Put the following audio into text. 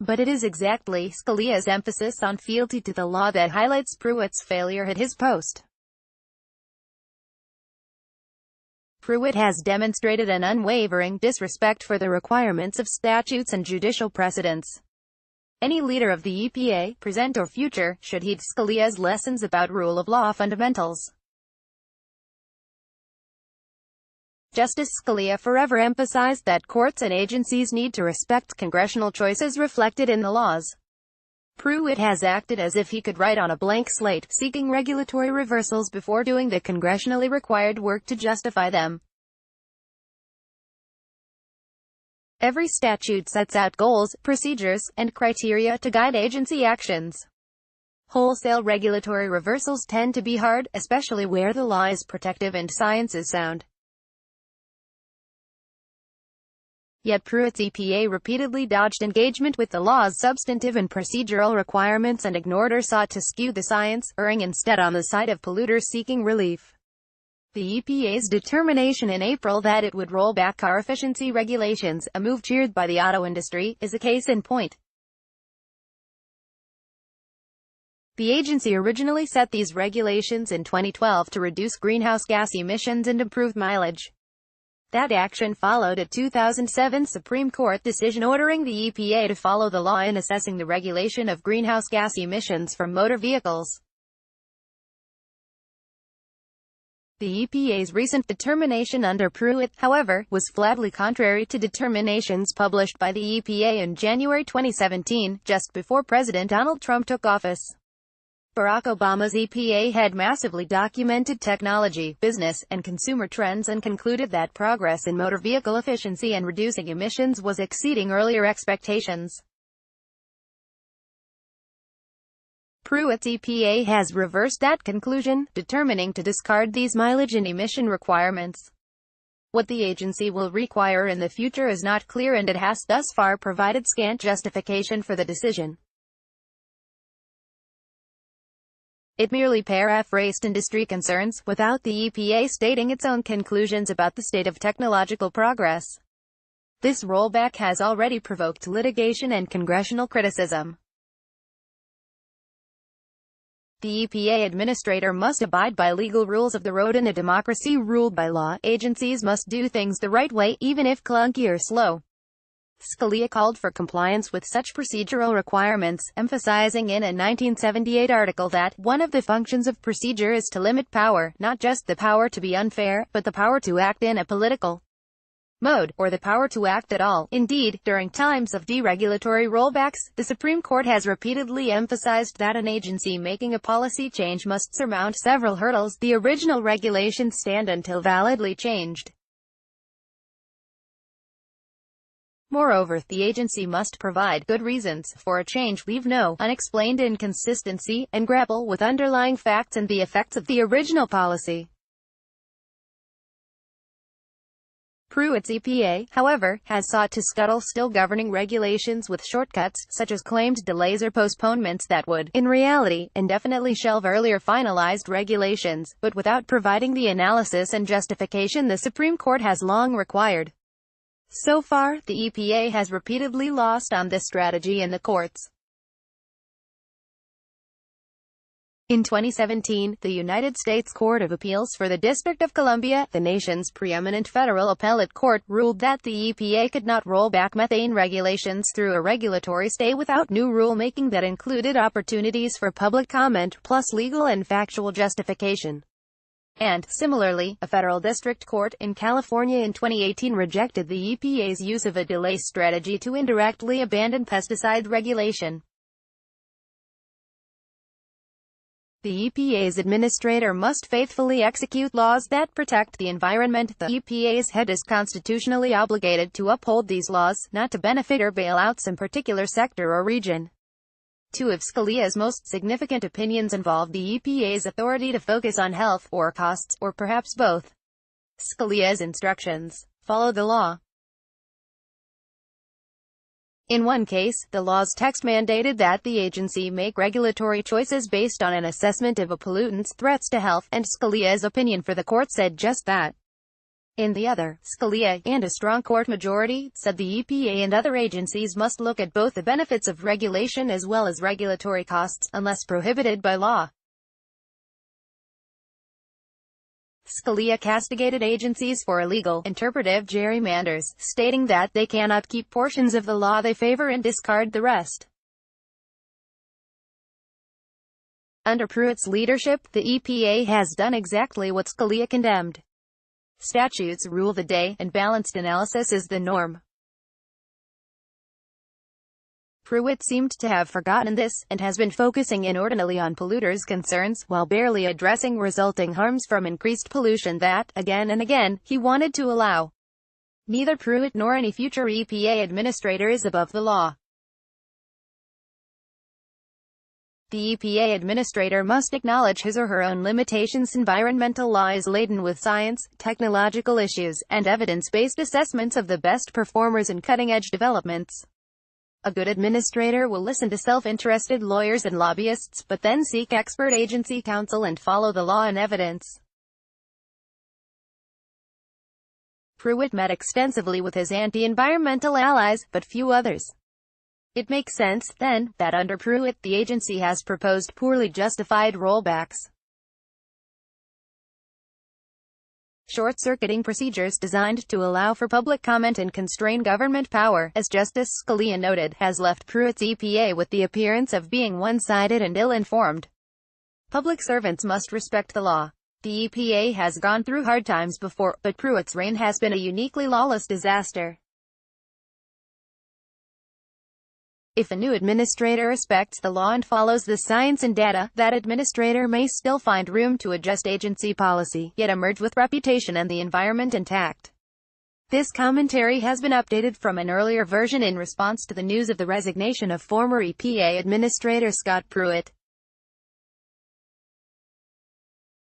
But it is exactly Scalia's emphasis on fealty to the law that highlights Pruitt's failure at his post. Pruitt has demonstrated an unwavering disrespect for the requirements of statutes and judicial precedents. Any leader of the EPA, present or future, should heed Scalia's lessons about rule of law fundamentals. Justice Scalia forever emphasized that courts and agencies need to respect congressional choices reflected in the laws. Pruitt has acted as if he could write on a blank slate, seeking regulatory reversals before doing the congressionally required work to justify them. Every statute sets out goals, procedures, and criteria to guide agency actions. Wholesale regulatory reversals tend to be hard, especially where the law is protective and science is sound. Yet Pruitt's EPA repeatedly dodged engagement with the law's substantive and procedural requirements and ignored or sought to skew the science, erring instead on the side of polluters seeking relief. The EPA's determination in April that it would roll back car efficiency regulations, a move cheered by the auto industry, is a case in point. The agency originally set these regulations in 2012 to reduce greenhouse gas emissions and improve mileage. That action followed a 2007 Supreme Court decision ordering the EPA to follow the law in assessing the regulation of greenhouse gas emissions from motor vehicles. The EPA's recent determination under Pruitt, however, was flatly contrary to determinations published by the EPA in January 2017, just before President Donald Trump took office. Barack Obama's EPA had massively documented technology, business, and consumer trends and concluded that progress in motor vehicle efficiency and reducing emissions was exceeding earlier expectations. Pruitt's EPA has reversed that conclusion, determining to discard these mileage and emission requirements. What the agency will require in the future is not clear, and it has thus far provided scant justification for the decision. It merely paraphrased industry concerns, without the EPA stating its own conclusions about the state of technological progress. This rollback has already provoked litigation and congressional criticism. The EPA administrator must abide by legal rules of the road. In a democracy ruled by law, agencies must do things the right way, even if clunky or slow. Scalia called for compliance with such procedural requirements, emphasizing in a 1978 article that one of the functions of procedure is to limit power, not just the power to be unfair, but the power to act in a political mode, or the power to act at all. Indeed, during times of deregulatory rollbacks, the Supreme Court has repeatedly emphasized that an agency making a policy change must surmount several hurdles. The original regulations stand until validly changed. Moreover, the agency must provide good reasons for a change, leave no unexplained inconsistency, and grapple with underlying facts and the effects of the original policy. Pruitt's EPA, however, has sought to scuttle still governing regulations with shortcuts, such as claimed delays or postponements that would, in reality, indefinitely shelve earlier finalized regulations, but without providing the analysis and justification the Supreme Court has long required. So far, the EPA has repeatedly lost on this strategy in the courts. In 2017, the United States Court of Appeals for the District of Columbia, the nation's preeminent federal appellate court, ruled that the EPA could not roll back methane regulations through a regulatory stay without new rulemaking that included opportunities for public comment, plus legal and factual justification. And, similarly, a federal district court in California in 2018 rejected the EPA's use of a delay strategy to indirectly abandon pesticide regulation. The EPA's administrator must faithfully execute laws that protect the environment. The EPA's head is constitutionally obligated to uphold these laws, not to benefit or bail out some particular sector or region. Two of Scalia's most significant opinions involve the EPA's authority to focus on health, or costs, or perhaps both. Scalia's instructions: follow the law. In one case, the law's text mandated that the agency make regulatory choices based on an assessment of a pollutant's threats to health, and Scalia's opinion for the court said just that. In the other, Scalia, and a strong court majority, said the EPA and other agencies must look at both the benefits of regulation as well as regulatory costs, unless prohibited by law. Scalia castigated agencies for illegal, interpretive gerrymanders, stating that they cannot keep portions of the law they favor and discard the rest. Under Pruitt's leadership, the EPA has done exactly what Scalia condemned. Statutes rule the day, and balanced analysis is the norm. Pruitt seemed to have forgotten this, and has been focusing inordinately on polluters' concerns, while barely addressing resulting harms from increased pollution that, again and again, he wanted to allow. Neither Pruitt nor any future EPA administrator is above the law. The EPA administrator must acknowledge his or her own limitations. Environmental law is laden with science, technological issues, and evidence-based assessments of the best performers in cutting-edge developments. A good administrator will listen to self-interested lawyers and lobbyists, but then seek expert agency counsel and follow the law and evidence. Pruitt met extensively with his anti-environmental allies, but few others. It makes sense, then, that under Pruitt, the agency has proposed poorly justified rollbacks. Short-circuiting procedures designed to allow for public comment and constrain government power, as Justice Scalia noted, has left Pruitt's EPA with the appearance of being one-sided and ill-informed. Public servants must respect the law. The EPA has gone through hard times before, but Pruitt's reign has been a uniquely lawless disaster. If a new administrator respects the law and follows the science and data, that administrator may still find room to adjust agency policy, yet emerge with reputation and the environment intact. This commentary has been updated from an earlier version in response to the news of the resignation of former EPA Administrator Scott Pruitt.